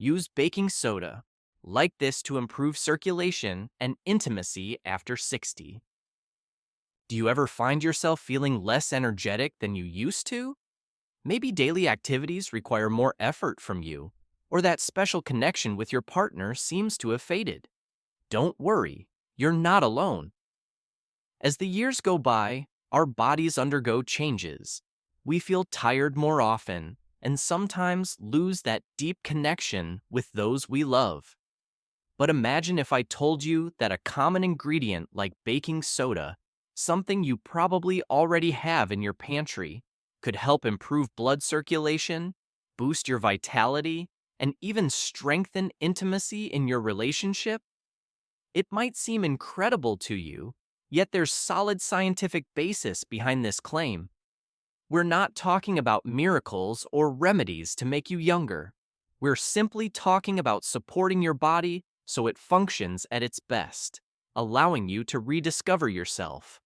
Use baking soda, like this, to improve circulation and intimacy after 60. Do you ever find yourself feeling less energetic than you used to? Maybe daily activities require more effort from you, or that special connection with your partner seems to have faded. Don't worry, you're not alone. As the years go by, our bodies undergo changes. We feel tired more often, and sometimes lose that deep connection with those we love. But imagine if I told you that a common ingredient like baking soda, something you probably already have in your pantry, could help improve blood circulation, boost your vitality, and even strengthen intimacy in your relationship. It might seem incredible to you, yet there's solid scientific basis behind this claim. We're not talking about miracles or remedies to make you younger. We're simply talking about supporting your body so it functions at its best, allowing you to rediscover yourself.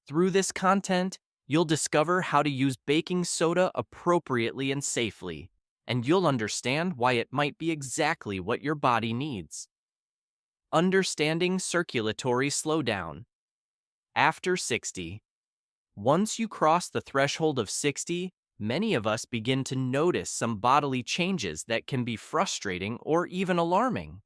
Through this content, you'll discover how to use baking soda appropriately and safely, and you'll understand why it might be exactly what your body needs. Understanding circulatory slowdown. After 60. Once you cross the threshold of 60, many of us begin to notice some bodily changes that can be frustrating or even alarming.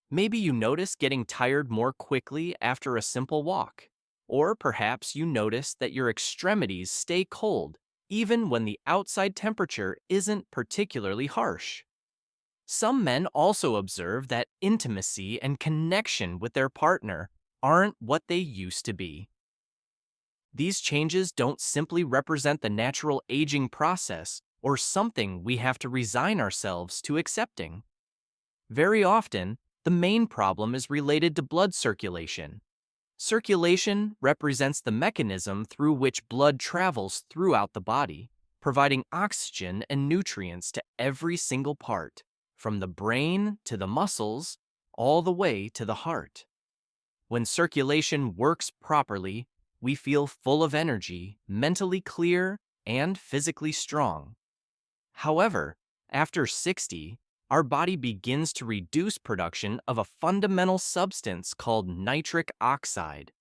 Maybe you notice getting tired more quickly after a simple walk. Or perhaps you notice that your extremities stay cold, even when the outside temperature isn't particularly harsh. Some men also observe that intimacy and connection with their partner aren't what they used to be. These changes don't simply represent the natural aging process or something we have to resign ourselves to accepting. Very often, the main problem is related to blood circulation. Circulation represents the mechanism through which blood travels throughout the body, providing oxygen and nutrients to every single part, from the brain to the muscles, all the way to the heart. When circulation works properly, we feel full of energy, mentally clear, and physically strong. However, after 60, our body begins to reduce production of a fundamental substance called nitric oxide.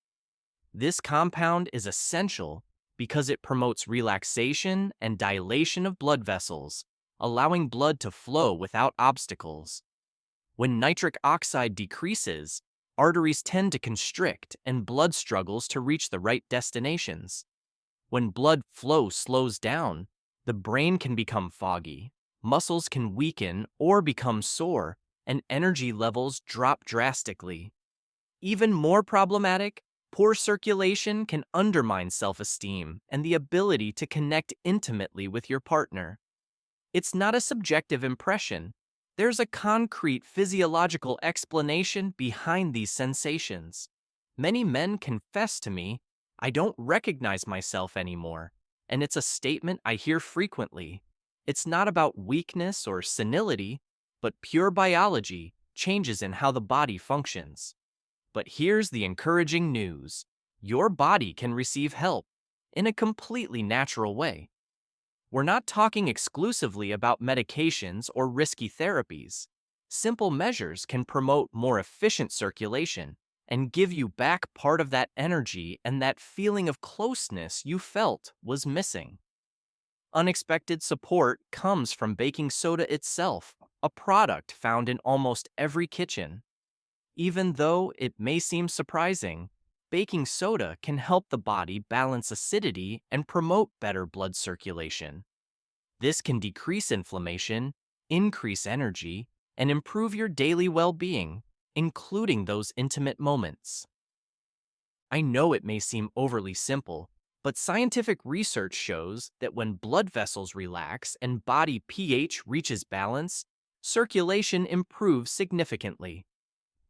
This compound is essential because it promotes relaxation and dilation of blood vessels, allowing blood to flow without obstacles. When nitric oxide decreases, arteries tend to constrict and blood struggles to reach the right destinations. When blood flow slows down, the brain can become foggy, muscles can weaken or become sore, and energy levels drop drastically. Even more problematic, poor circulation can undermine self-esteem and the ability to connect intimately with your partner. It's not a subjective impression. There's a concrete physiological explanation behind these sensations. Many men confess to me, "I don't recognize myself anymore," and it's a statement I hear frequently. It's not about weakness or senility, but pure biology, changes in how the body functions. But here's the encouraging news. Your body can receive help in a completely natural way. We're not talking exclusively about medications or risky therapies. Simple measures can promote more efficient circulation and give you back part of that energy and that feeling of closeness you felt was missing. Unexpected support comes from baking soda itself, a product found in almost every kitchen. Even though it may seem surprising, baking soda can help the body balance acidity and promote better blood circulation. This can decrease inflammation, increase energy, and improve your daily well-being, including those intimate moments. I know it may seem overly simple, but scientific research shows that when blood vessels relax and body pH reaches balance, circulation improves significantly.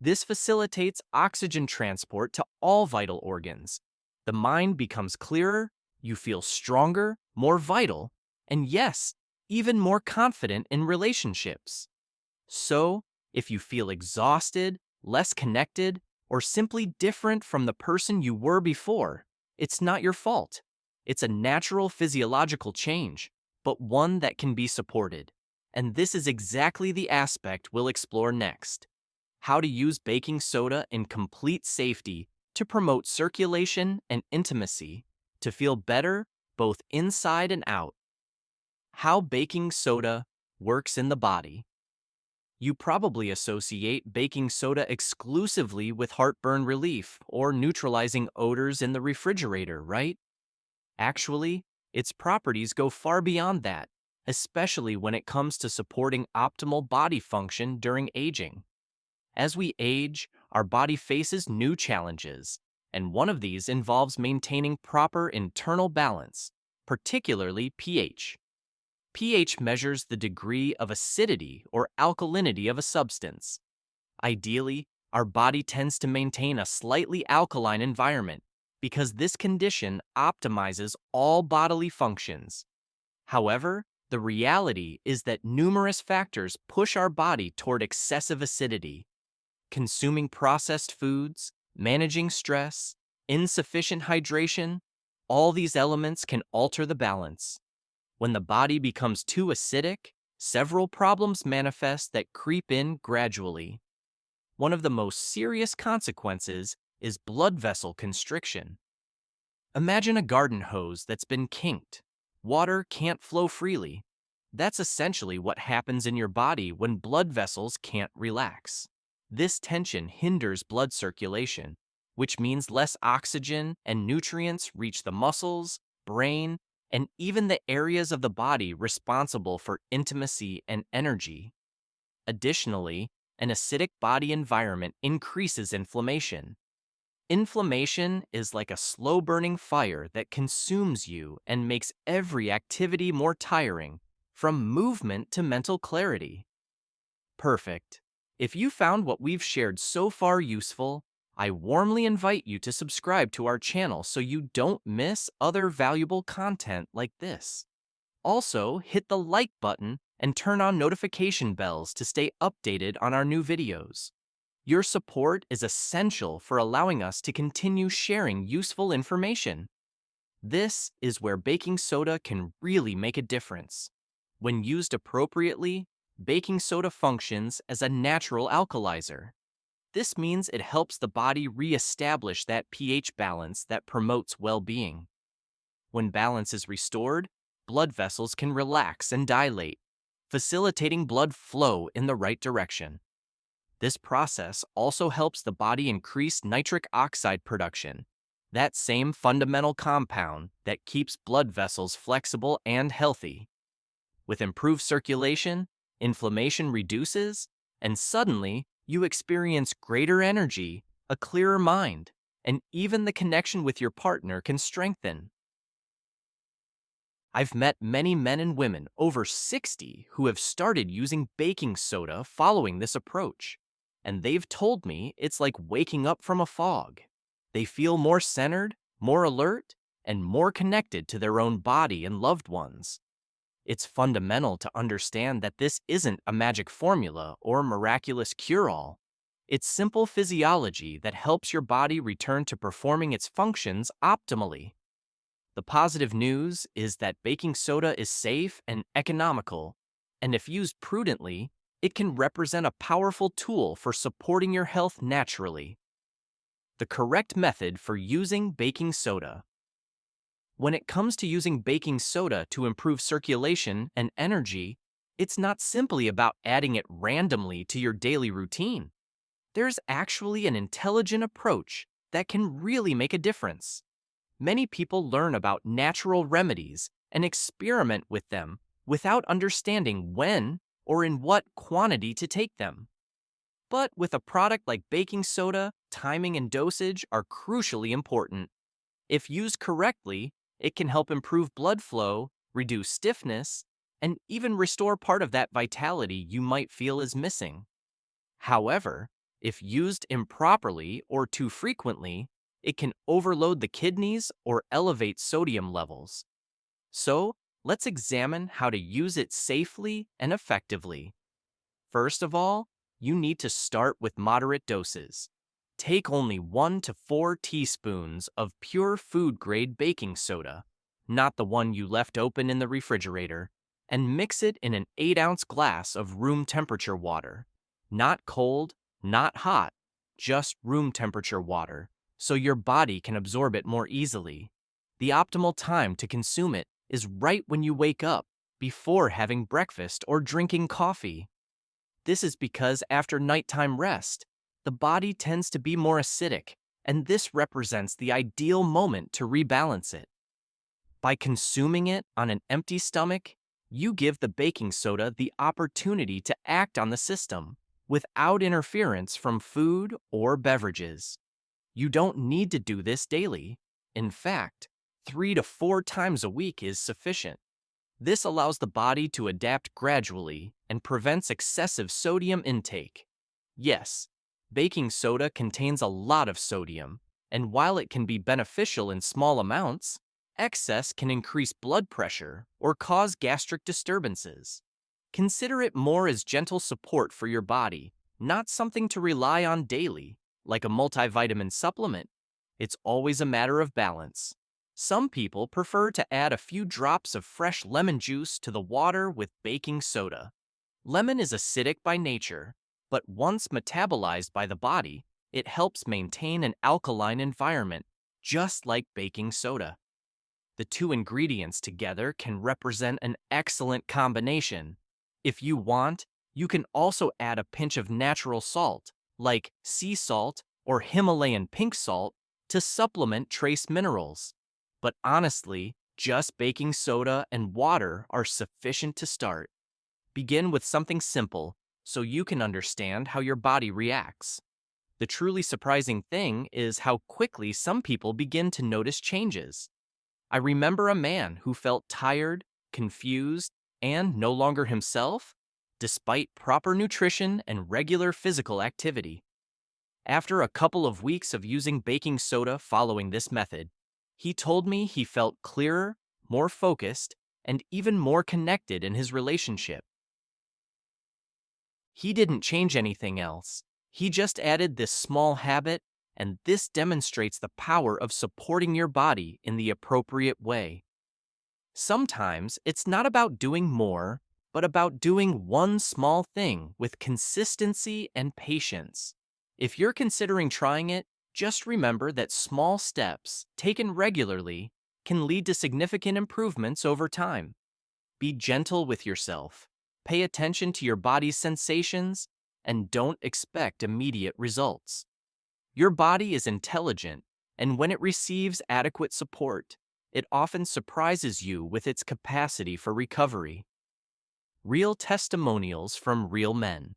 This facilitates oxygen transport to all vital organs. The mind becomes clearer, you feel stronger, more vital, and yes, even more confident in relationships. So, if you feel exhausted, less connected, or simply different from the person you were before, it's not your fault. It's a natural physiological change, but one that can be supported. And this is exactly the aspect we'll explore next: how to use baking soda in complete safety to promote circulation and intimacy, to feel better both inside and out. How baking soda works in the body. You probably associate baking soda exclusively with heartburn relief or neutralizing odors in the refrigerator, right? Actually, its properties go far beyond that, especially when it comes to supporting optimal body function during aging. As we age, our body faces new challenges, and one of these involves maintaining proper internal balance, particularly pH. pH measures the degree of acidity or alkalinity of a substance. Ideally, our body tends to maintain a slightly alkaline environment because this condition optimizes all bodily functions. However, the reality is that numerous factors push our body toward excessive acidity. Consuming processed foods, managing stress, insufficient hydration, all these elements can alter the balance. When the body becomes too acidic, several problems manifest that creep in gradually. One of the most serious consequences is blood vessel constriction. Imagine a garden hose that's been kinked. Water can't flow freely. That's essentially what happens in your body when blood vessels can't relax. This tension hinders blood circulation, which means less oxygen and nutrients reach the muscles, brain, and even the areas of the body responsible for intimacy and energy. Additionally, an acidic body environment increases inflammation. Inflammation is like a slow-burning fire that consumes you and makes every activity more tiring, from movement to mental clarity. Perfect. If you found what we've shared so far useful, I warmly invite you to subscribe to our channel so you don't miss other valuable content like this. Also, hit the like button and turn on notification bells to stay updated on our new videos. Your support is essential for allowing us to continue sharing useful information. This is where baking soda can really make a difference. When used appropriately, baking soda functions as a natural alkalizer. This means it helps the body re-establish that pH balance that promotes well-being. When balance is restored, blood vessels can relax and dilate, facilitating blood flow in the right direction. This process also helps the body increase nitric oxide production, that same fundamental compound that keeps blood vessels flexible and healthy. With improved circulation, inflammation reduces, and suddenly you experience greater energy, a clearer mind, and even the connection with your partner can strengthen. I've met many men and women over 60 who have started using baking soda following this approach, and they've told me it's like waking up from a fog. They feel more centered, more alert, and more connected to their own body and loved ones. It's fundamental to understand that this isn't a magic formula or miraculous cure-all. It's simple physiology that helps your body return to performing its functions optimally. The positive news is that baking soda is safe and economical, and if used prudently, it can represent a powerful tool for supporting your health naturally. The correct method for using baking soda. When it comes to using baking soda to improve circulation and energy, it's not simply about adding it randomly to your daily routine. There's actually an intelligent approach that can really make a difference. Many people learn about natural remedies and experiment with them without understanding when or in what quantity to take them. But with a product like baking soda, timing and dosage are crucially important. If used correctly, it can help improve blood flow, reduce stiffness, and even restore part of that vitality you might feel is missing. However, if used improperly or too frequently, it can overload the kidneys or elevate sodium levels. So, let's examine how to use it safely and effectively. First of all, you need to start with moderate doses. Take only 1 to 4 teaspoons of pure food-grade baking soda, not the one you left open in the refrigerator, and mix it in an 8-ounce glass of room temperature water. Not cold, not hot, just room temperature water, so your body can absorb it more easily. The optimal time to consume it is right when you wake up, before having breakfast or drinking coffee. This is because after nighttime rest, the body tends to be more acidic, and this represents the ideal moment to rebalance it. By consuming it on an empty stomach, you give the baking soda the opportunity to act on the system without interference from food or beverages. You don't need to do this daily. In fact, 3 to 4 times a week is sufficient. This allows the body to adapt gradually and prevents excessive sodium intake. Yes, baking soda contains a lot of sodium, and while it can be beneficial in small amounts, excess can increase blood pressure or cause gastric disturbances. Consider it more as gentle support for your body, not something to rely on daily, like a multivitamin supplement. It's always a matter of balance. Some people prefer to add a few drops of fresh lemon juice to the water with baking soda. Lemon is acidic by nature, but once metabolized by the body, it helps maintain an alkaline environment, just like baking soda. The two ingredients together can represent an excellent combination. If you want, you can also add a pinch of natural salt, like sea salt or Himalayan pink salt, to supplement trace minerals. But honestly, just baking soda and water are sufficient to start. Begin with something simple so you can understand how your body reacts. The truly surprising thing is how quickly some people begin to notice changes. I remember a man who felt tired, confused, and no longer himself, despite proper nutrition and regular physical activity. After a couple of weeks of using baking soda following this method, he told me he felt clearer, more focused, and even more connected in his relationship. He didn't change anything else. He just added this small habit, and this demonstrates the power of supporting your body in the appropriate way. Sometimes it's not about doing more, but about doing one small thing with consistency and patience. If you're considering trying it, just remember that small steps, taken regularly, can lead to significant improvements over time. Be gentle with yourself, pay attention to your body's sensations, and don't expect immediate results. Your body is intelligent, and when it receives adequate support, it often surprises you with its capacity for recovery. Real testimonials from real men.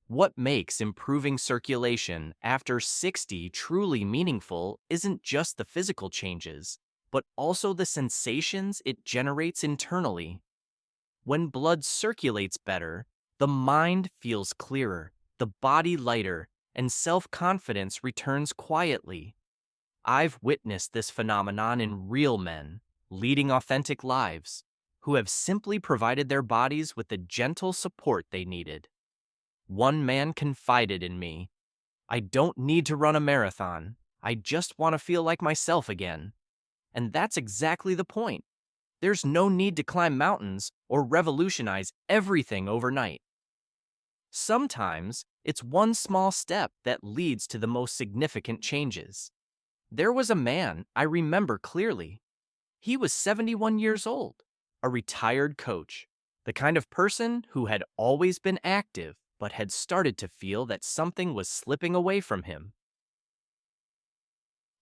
What makes improving circulation after 60 truly meaningful isn't just the physical changes, but also the sensations it generates internally. When blood circulates better, the mind feels clearer, the body lighter, and self-confidence returns quietly. I've witnessed this phenomenon in real men, leading authentic lives, who have simply provided their bodies with the gentle support they needed. One man confided in me, "I don't need to run a marathon. I just want to feel like myself again." And that's exactly the point. There's no need to climb mountains or revolutionize everything overnight. Sometimes it's one small step that leads to the most significant changes. There was a man I remember clearly. He was 71 years old, a retired coach, the kind of person who had always been active but had started to feel that something was slipping away from him.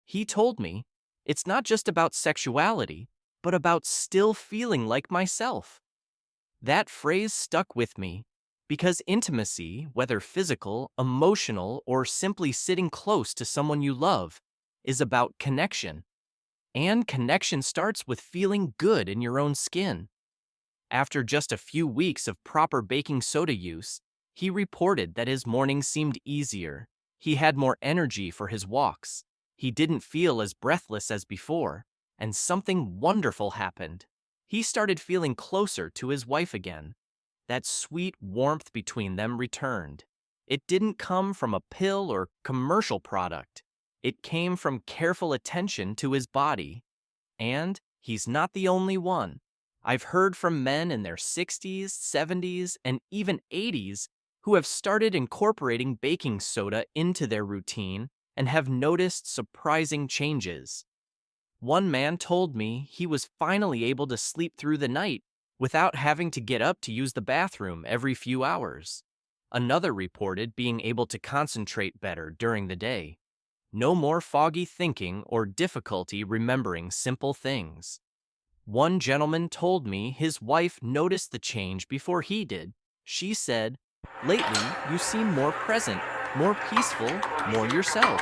He told me, "It's not just about sexuality, but about still feeling like myself." That phrase stuck with me because intimacy, whether physical, emotional, or simply sitting close to someone you love, is about connection. And connection starts with feeling good in your own skin. After just a few weeks of proper baking soda use, he reported that his mornings seemed easier. He had more energy for his walks. He didn't feel as breathless as before, and something wonderful happened. He started feeling closer to his wife again. That sweet warmth between them returned. It didn't come from a pill or commercial product. It came from careful attention to his body. And he's not the only one. I've heard from men in their 60s, 70s, and even 80s who have started incorporating baking soda into their routine and have noticed surprising changes. One man told me he was finally able to sleep through the night without having to get up to use the bathroom every few hours. Another reported being able to concentrate better during the day. No more foggy thinking or difficulty remembering simple things. One gentleman told me his wife noticed the change before he did. She said, "Lately, you seem more present, more peaceful, more yourself."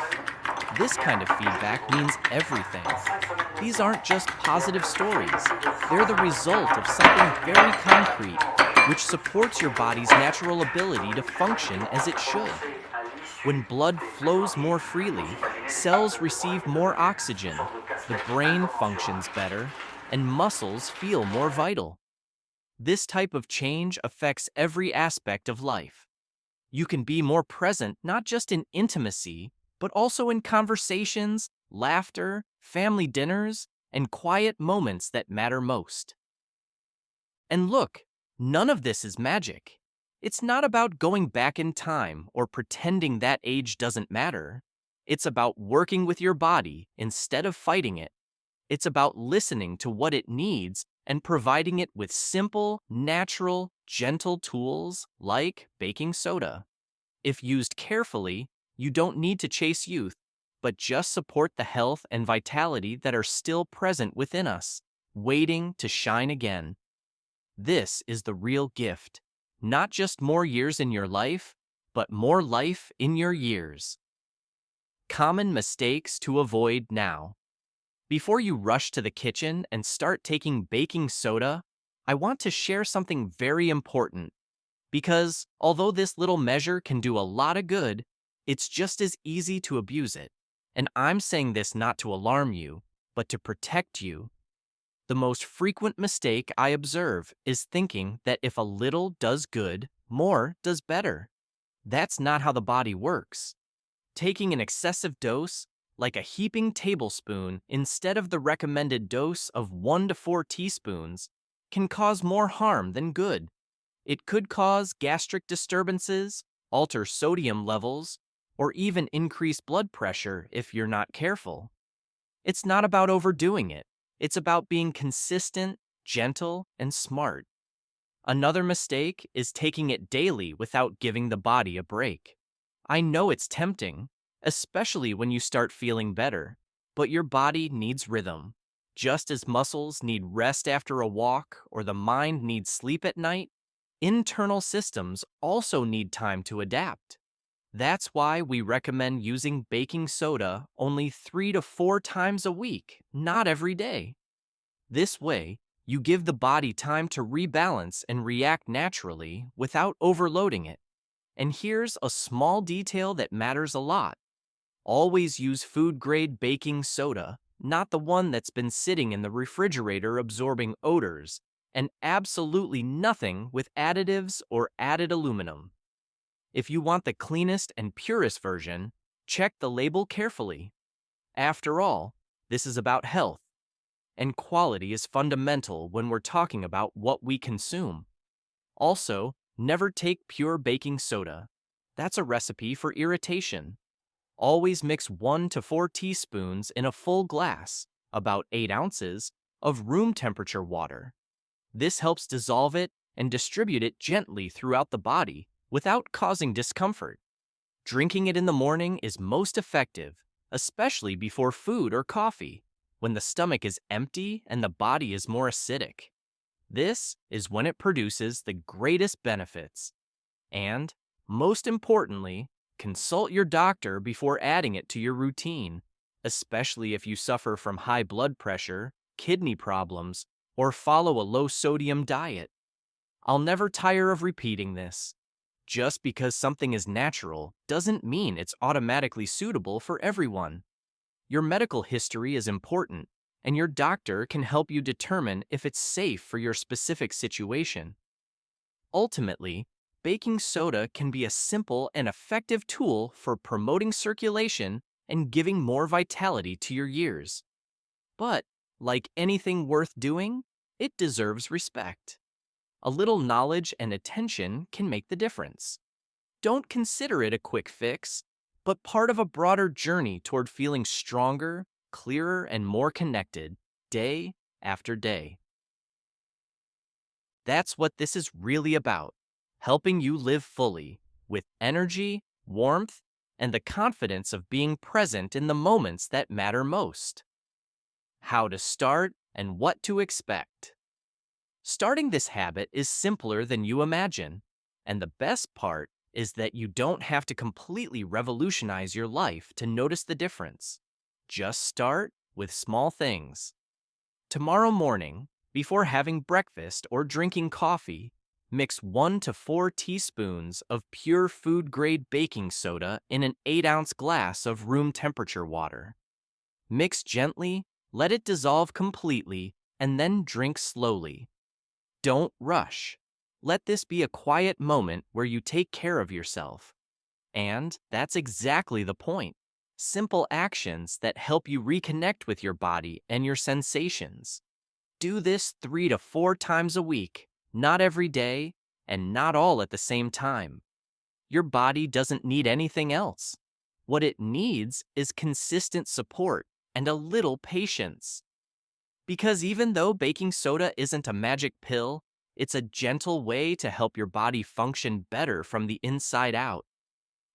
This kind of feedback means everything. These aren't just positive stories, they're the result of something very concrete, which supports your body's natural ability to function as it should. When blood flows more freely, cells receive more oxygen, the brain functions better, and muscles feel more vital. This type of change affects every aspect of life. You can be more present not just in intimacy, but also in conversations, laughter, family dinners, and quiet moments that matter most. And look, none of this is magic. It's not about going back in time or pretending that age doesn't matter. It's about working with your body instead of fighting it. It's about listening to what it needs and providing it with simple, natural, gentle tools like baking soda. If used carefully, you don't need to chase youth, but just support the health and vitality that are still present within us, waiting to shine again. This is the real gift. Not just more years in your life, but more life in your years. Common mistakes to avoid now. Before you rush to the kitchen and start taking baking soda, I want to share something very important. Because although this little measure can do a lot of good, it's just as easy to abuse it. And I'm saying this not to alarm you, but to protect you. The most frequent mistake I observe is thinking that if a little does good, more does better. That's not how the body works. Taking an excessive dose, like a heaping tablespoon instead of the recommended dose of 1 to 4 teaspoons, can cause more harm than good. It could cause gastric disturbances, alter sodium levels, or even increase blood pressure if you're not careful. It's not about overdoing it. It's about being consistent, gentle, and smart. Another mistake is taking it daily without giving the body a break. I know it's tempting, especially when you start feeling better, but your body needs rhythm. Just as muscles need rest after a walk or the mind needs sleep at night, internal systems also need time to adapt. That's why we recommend using baking soda only 3 to 4 times a week, not every day. This way, you give the body time to rebalance and react naturally without overloading it. And here's a small detail that matters a lot. Always use food-grade baking soda, not the one that's been sitting in the refrigerator absorbing odors, and absolutely nothing with additives or added aluminum. If you want the cleanest and purest version, check the label carefully. After all, this is about health, and quality is fundamental when we're talking about what we consume. Also, never take pure baking soda. That's a recipe for irritation. Always mix 1 to 4 teaspoons in a full glass, about 8 ounces, of room temperature water. This helps dissolve it and distribute it gently throughout the body without causing discomfort. Drinking it in the morning is most effective, especially before food or coffee, when the stomach is empty and the body is more acidic. This is when it produces the greatest benefits. And, most importantly, consult your doctor before adding it to your routine, especially if you suffer from high blood pressure, kidney problems, or follow a low-sodium diet. I'll never tire of repeating this. Just because something is natural doesn't mean it's automatically suitable for everyone. Your medical history is important, and your doctor can help you determine if it's safe for your specific situation. Ultimately, baking soda can be a simple and effective tool for promoting circulation and giving more vitality to your years. But, like anything worth doing, it deserves respect. A little knowledge and attention can make the difference. Don't consider it a quick fix, but part of a broader journey toward feeling stronger, clearer, and more connected day after day. That's what this is really about, helping you live fully, with energy, warmth, and the confidence of being present in the moments that matter most. How to start and what to expect. Starting this habit is simpler than you imagine, and the best part is that you don't have to completely revolutionize your life to notice the difference. Just start with small things. Tomorrow morning, before having breakfast or drinking coffee, mix 1 to 4 teaspoons of pure food-grade baking soda in an 8-ounce glass of room temperature water. Mix gently, let it dissolve completely, and then drink slowly. Don't rush. Let this be a quiet moment where you take care of yourself. And that's exactly the point. Simple actions that help you reconnect with your body and your sensations. Do this 3 to 4 times a week, not every day, and not all at the same time. Your body doesn't need anything else. What it needs is consistent support and a little patience. Because even though baking soda isn't a magic pill, it's a gentle way to help your body function better from the inside out.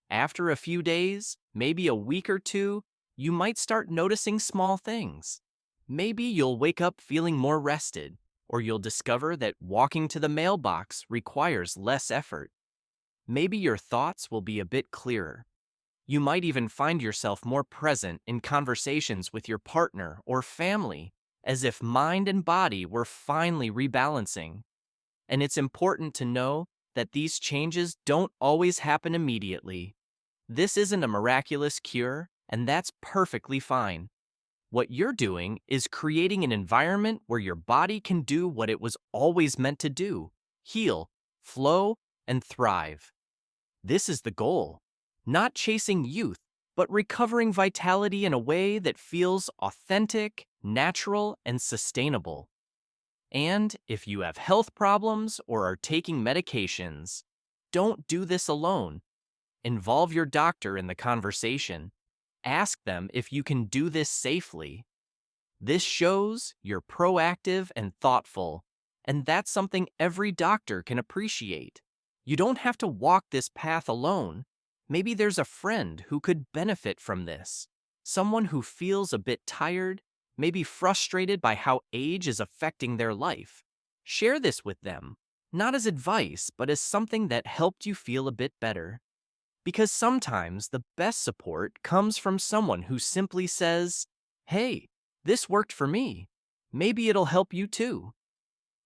After a few days, maybe a week or two, you might start noticing small things. Maybe you'll wake up feeling more rested, or you'll discover that walking to the mailbox requires less effort. Maybe your thoughts will be a bit clearer. You might even find yourself more present in conversations with your partner or family, as if mind and body were finally rebalancing. And it's important to know that these changes don't always happen immediately. This isn't a miraculous cure, and that's perfectly fine. What you're doing is creating an environment where your body can do what it was always meant to do: heal, flow, and thrive. This is the goal. Not chasing youth, but recovering vitality in a way that feels authentic, natural, and sustainable. And if you have health problems or are taking medications, don't do this alone. Involve your doctor in the conversation. Ask them if you can do this safely. This shows you're proactive and thoughtful, and that's something every doctor can appreciate. You don't have to walk this path alone. Maybe there's a friend who could benefit from this. Someone who feels a bit tired, maybe frustrated by how age is affecting their life. Share this with them, not as advice, but as something that helped you feel a bit better. Because sometimes the best support comes from someone who simply says, "Hey, this worked for me. Maybe it'll help you too."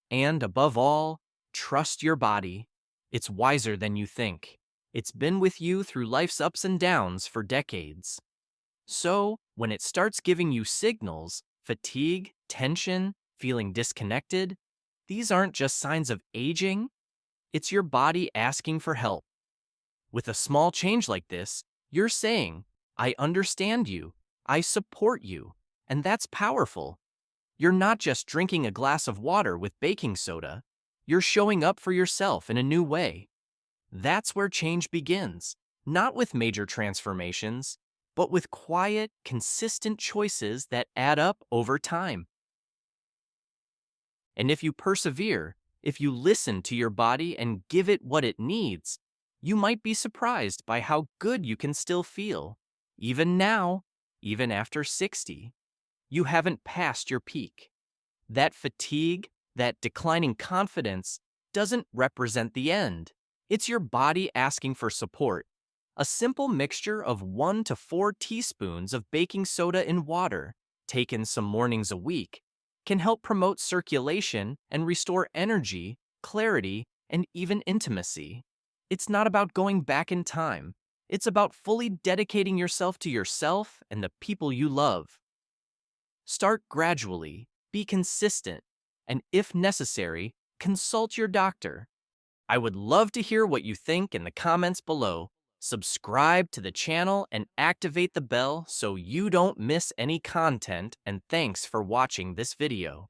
And above all, trust your body. It's wiser than you think. It's been with you through life's ups and downs for decades. So, when it starts giving you signals, fatigue, tension, feeling disconnected, these aren't just signs of aging. It's your body asking for help. With a small change like this, you're saying, "I understand you, I support you," and that's powerful. You're not just drinking a glass of water with baking soda, you're showing up for yourself in a new way. That's where change begins, not with major transformations, but with quiet, consistent choices that add up over time. And if you persevere, if you listen to your body and give it what it needs, you might be surprised by how good you can still feel. Even now, even after 60, you haven't passed your peak. That fatigue, that declining confidence, doesn't represent the end. It's your body asking for support. A simple mixture of 1 to 4 teaspoons of baking soda in water, taken some mornings a week, can help promote circulation and restore energy, clarity, and even intimacy. It's not about going back in time. It's about fully dedicating yourself to yourself and the people you love. Start gradually, be consistent, and if necessary, consult your doctor. I would love to hear what you think in the comments below. Subscribe to the channel and activate the bell so you don't miss any content, and thanks for watching this video.